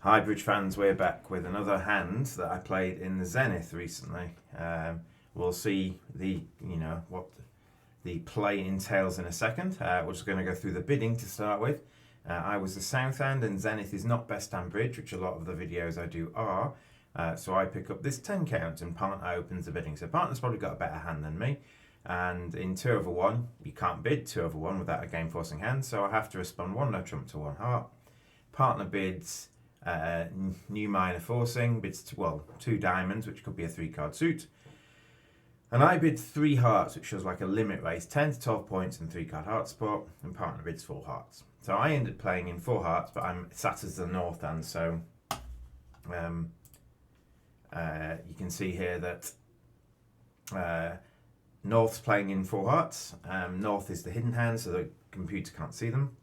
Hi Bridge fans, we're back with another hand that I played in the Zenith recently. We'll see what the play entails in a second. We're just going to go through the bidding to start with. I was the South Hand and Zenith is not best hand bridge, which a lot of the videos I do are. So I pick up this 10 count and partner opens the bidding. So partner's probably got a better hand than me. And in 2 over 1, you can't bid 2 over 1 without a game forcing hand. So I have to respond 1 no trump to 1 heart. Partner bids new minor forcing, bids 2 diamonds, which could be a 3-card suit. And I bid 3 hearts, which shows like a limit raise, 10 to 12 points and 3-card heart support, and partner bids 4 hearts. So I ended up playing in 4 hearts, but I'm sat as the North hand, so you can see here that North's playing in 4 hearts. North is the hidden hand, so the computer can't see them.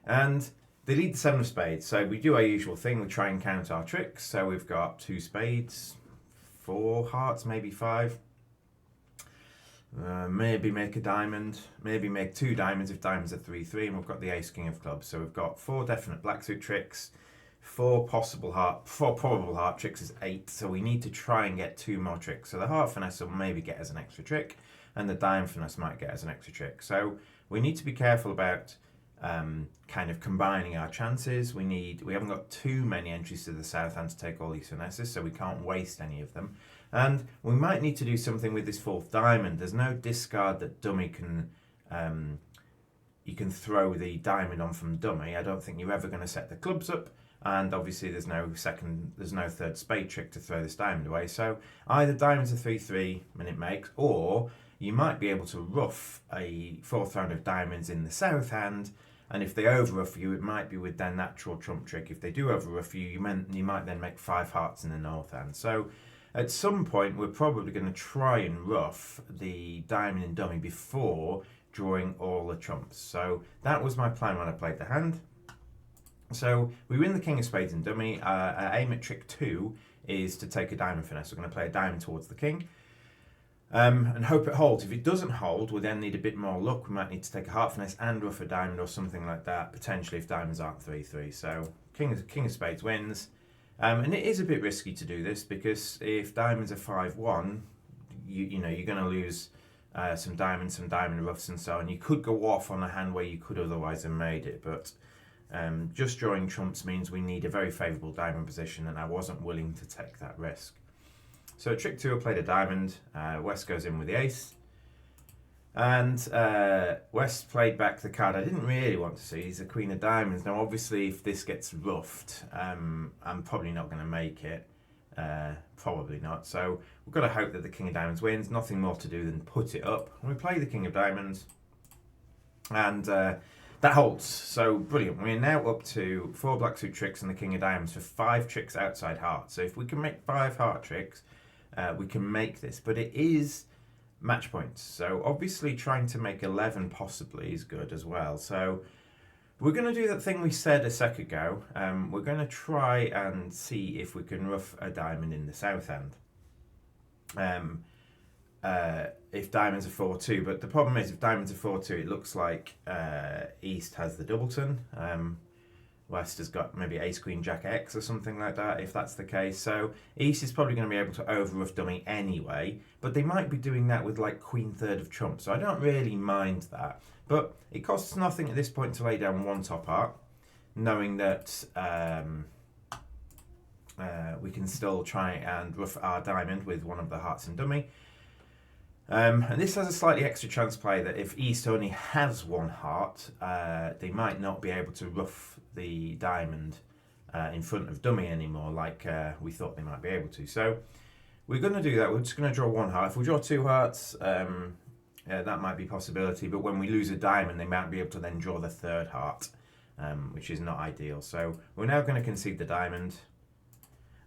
And they lead the 7 of spades, so we do our usual thing, we try and count our tricks. So we've got 2 spades, 4 hearts, maybe 5. Maybe make a diamond, maybe make 2 diamonds if diamonds are 3-3, and we've got the ace king of clubs. So we've got 4 definite black suit tricks, 4 probable heart tricks is 8, so we need to try and get 2 more tricks. So the heart finesse will maybe get as an extra trick, and the dime finesse might get as an extra trick. So we need to be careful about kind of combining our chances. We haven't got too many entries to the south hand to take all these finesses, so we can't waste any of them. And we might need to do something with this 4th diamond. There's no discard that dummy can you can throw the diamond on from dummy. I don't think you're ever going to set the clubs up, and obviously there's no 3rd spade trick to throw this diamond away. So either diamonds are 3-3 and it makes, or you might be able to ruff a 4th round of diamonds in the south hand. And if they overruff you, it might be with their natural trump trick. If they do overruff you, you might then make 5 hearts in the north hand. So at some point, we're probably going to try and ruff the diamond and dummy before drawing all the trumps. So that was my plan when I played the hand. So we win the king of spades and dummy. Our aim at trick 2 is to take a diamond finesse. We're going to play a diamond towards the king. And hope it holds. If it doesn't hold, we'll then need a bit more luck. We might need to take a heart finesse and ruff a diamond or something like that, potentially if diamonds aren't 3-3. So king of spades wins. And it is a bit risky to do this, because if diamonds are 5-1, you're going to lose some diamond ruffs and so on. You could go off on a hand where you could otherwise have made it, but just drawing trumps means we need a very favourable diamond position, and I wasn't willing to take that risk. So at trick 2, I played a diamond. West goes in with the ace. And West played back the card I didn't really want to see. He's the queen of diamonds. Now, obviously, if this gets ruffed, I'm probably not going to make it. Probably not. So we've got to hope that the king of diamonds wins. Nothing more to do than put it up. And we play the king of diamonds. And that holds. So brilliant. We're now up to 4 black suit tricks and the king of diamonds for 5 tricks outside heart. So if we can make 5 heart tricks, we can make this, but it is match points. So obviously trying to make 11 possibly is good as well. So we're going to do that thing we said a sec ago. We're going to try and see if we can ruff a diamond in the south hand. If diamonds are 4-2, but the problem is if diamonds are 4-2, it looks like East has the doubleton. West has got maybe ace queen jack X or something like that, if that's the case. So East is probably going to be able to overruff dummy anyway, but they might be doing that with like queen 3rd of trump, so I don't really mind that. But it costs nothing at this point to lay down 1 top heart, knowing that we can still try and ruff our diamond with one of the hearts in dummy. And this has a slightly extra chance play that if East only has 1 heart, they might not be able to ruff the diamond in front of dummy anymore, like we thought they might be able to. So we're going to do that. We're just going to draw 1 heart. If we draw 2 hearts, that might be a possibility, but when we lose a diamond, they might be able to then draw the 3rd heart, which is not ideal. So we're now going to concede the diamond.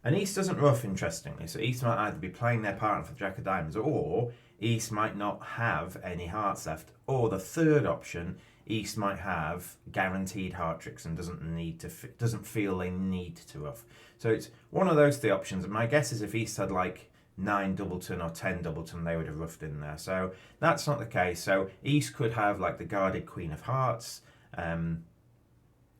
And East doesn't ruff, interestingly, so East might either be playing their partner for Jack of Diamonds, or East might not have any hearts left, or the 3rd option, East might have guaranteed heart tricks and doesn't feel they need to ruff. So it's one of those 3 options, and my guess is if East had like 9 doubleton or 10 doubleton, they would have roughed in there. So that's not the case. So East could have like the guarded Queen of Hearts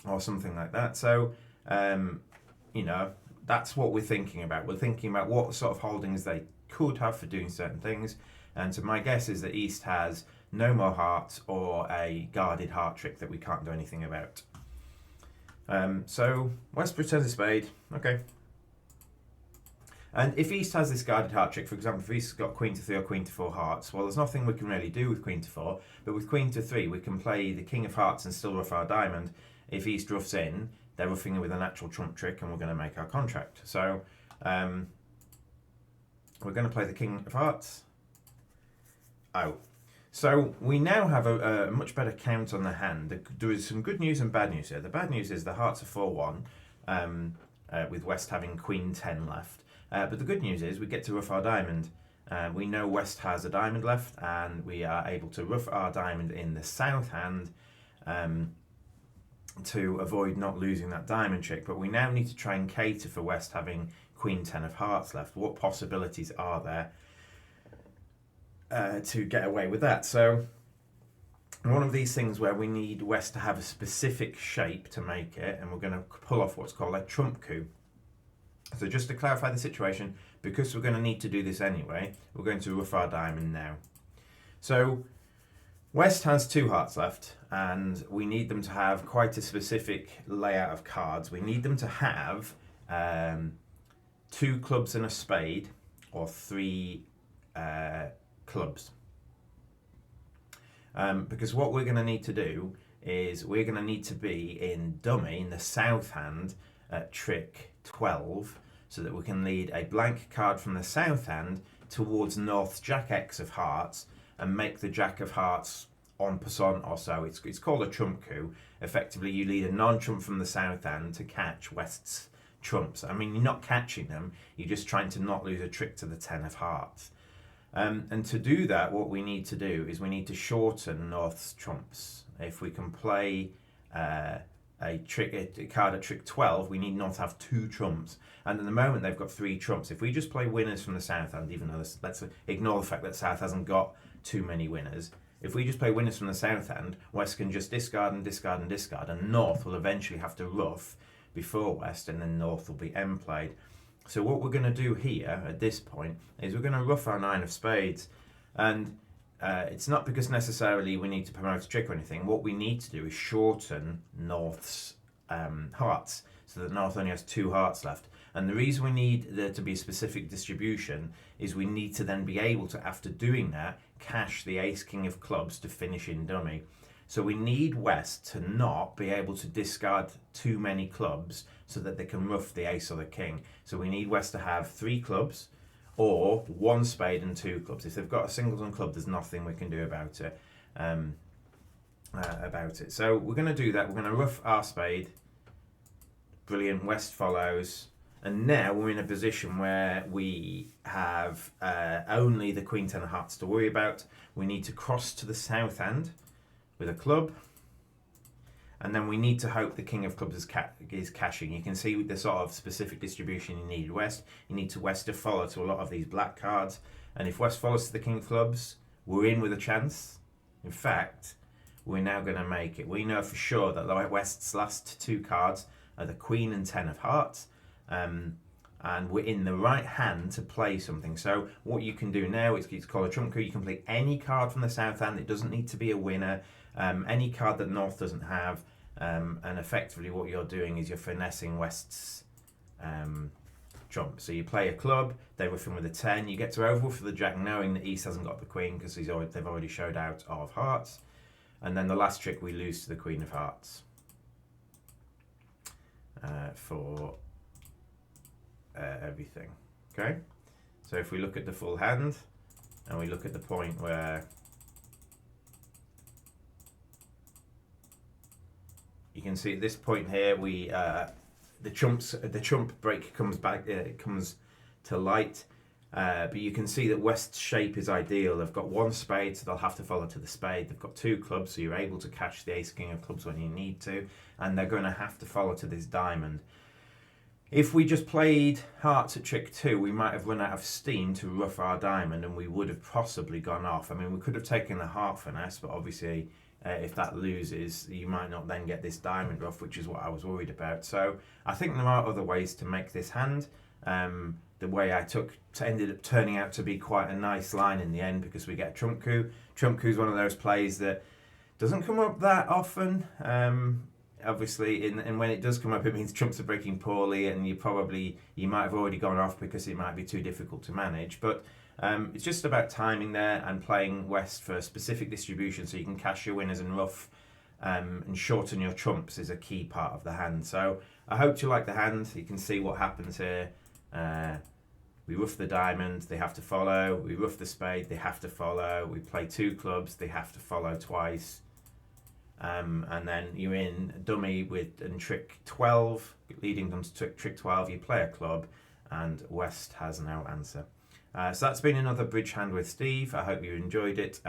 or something like that. So You know, that's what we're thinking about. We're thinking about what sort of holdings they could have for doing certain things. And so my guess is that East has no more hearts or a guarded heart trick that we can't do anything about. So West returns a spade. Okay. And if East has this guarded heart trick, for example, if East's got Queen to 3 or Queen to 4 hearts, well, there's nothing we can really do with Queen to 4, but with Queen to 3, we can play the King of Hearts and still ruff our diamond. If East roughs in, they're roughing in with a natural trump trick, and we're going to make our contract. So we're going to play the King of Hearts out. So we now have a much better count on the hand. There is some good news and bad news here. The bad news is the hearts are 4-1, with West having Queen 10 left. But the good news is we get to ruff our diamond. We know West has a diamond left, and we are able to ruff our diamond in the south hand to avoid not losing that diamond trick. But we now need to try and cater for West having Queen 10 of hearts left. What possibilities are there to get away with that? So one of these things where we need West to have a specific shape to make it, and we're going to pull off what's called a trump coup. So just to clarify the situation, because we're going to need to do this anyway, we're going to ruff our diamond now. So West has 2 hearts left, and we need them to have quite a specific layout of cards. We need them to have 2 clubs and a spade, or 3 clubs. Because what we're going to need to do is we're going to need to be in dummy, in the south hand, at trick 12, so that we can lead a blank card from the south hand towards North's Jack X of hearts and make the Jack of hearts en passant or so. It's called a trump coup. Effectively, you lead a non-trump from the south hand to catch West's trumps. I mean, you're not catching them, you're just trying to not lose a trick to the 10 of hearts. And to do that, what we need to do is we need to shorten North's trumps. If we can play a card at trick 12, we need not to have 2 trumps. And at the moment, they've got 3 trumps. If we just play winners from the south hand, even though let's ignore the fact that South hasn't got too many winners. If we just play winners from the south hand, West can just discard and discard and discard, and North will eventually have to ruff before West, and then North will be end played. So what we're going to do here at this point is we're going to ruff our 9 of spades, and it's not because necessarily we need to promote a trick or anything. What we need to do is shorten North's hearts, so that North only has 2 hearts left. And the reason we need there to be a specific distribution is we need to then be able to, after doing that, cash the ace king of clubs to finish in dummy. So we need West to not be able to discard too many clubs so that they can ruff the ace or the king. So we need West to have 3 clubs or 1 spade and 2 clubs. If they've got a singleton club, there's nothing we can do about it. So we're going to do that. We're going to ruff our spade. Brilliant. West follows. And now we're in a position where we have only the Queen 10 of hearts to worry about. We need to cross to the south hand with a club, and then we need to hope the King of Clubs is cashing. You can see the sort of specific distribution you need West. You need West to follow to a lot of these black cards, and if West follows to the King of Clubs, we're in with a chance. In fact, we're now going to make it. We know for sure that West's last 2 cards are the Queen and 10 of hearts, and we're in the right hand to play something. So what you can do now is it's called a trump coup. You can play any card from the south hand. It doesn't need to be a winner. Any card that North doesn't have, and effectively what you're doing is you're finessing West's trump. So you play a club, they ruff in with a 10, you get to overruff for the Jack knowing that East hasn't got the Queen because they've already showed out of hearts, and then the last trick we lose to the Queen of Hearts for everything. Okay, so if we look at the full hand and we look at the point where you can see at this point here, we the trump break comes back, comes to light, but you can see that West's shape is ideal. They've got 1 spade, so they'll have to follow to the spade. They've got 2 clubs, so you're able to cash the ace king of clubs when you need to, and they're going to have to follow to this diamond. If we just played hearts at trick 2, we might have run out of steam to ruff our diamond, and we would have possibly gone off. I mean, we could have taken the heart finesse, but obviously if that loses, you might not then get this diamond ruff, which is what I was worried about. So I think there are other ways to make this hand. The way I took ended up turning out to be quite a nice line in the end, because we get a trump coup. Trump coup is one of those plays that doesn't come up that often. Obviously, and when it does come up, it means trumps are breaking poorly, and you might have already gone off because it might be too difficult to manage. But it's just about timing there and playing West for a specific distribution, so you can cash your winners and ruff, and shorten your trumps is a key part of the hand. So I hope you like the hand. You can see what happens here. We ruff the diamond, they have to follow. We ruff the spade, they have to follow. We play 2 clubs, they have to follow twice. And then you're in dummy and trick 12, leading them to trick 12. You play a club, and West has no answer. So that's been another bridge hand with Steve. I hope you enjoyed it.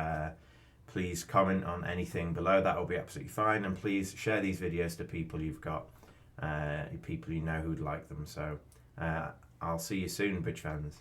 Please comment on anything below, that will be absolutely fine. And please share these videos to people you've got, people you know who'd like them. So I'll see you soon, bridge fans.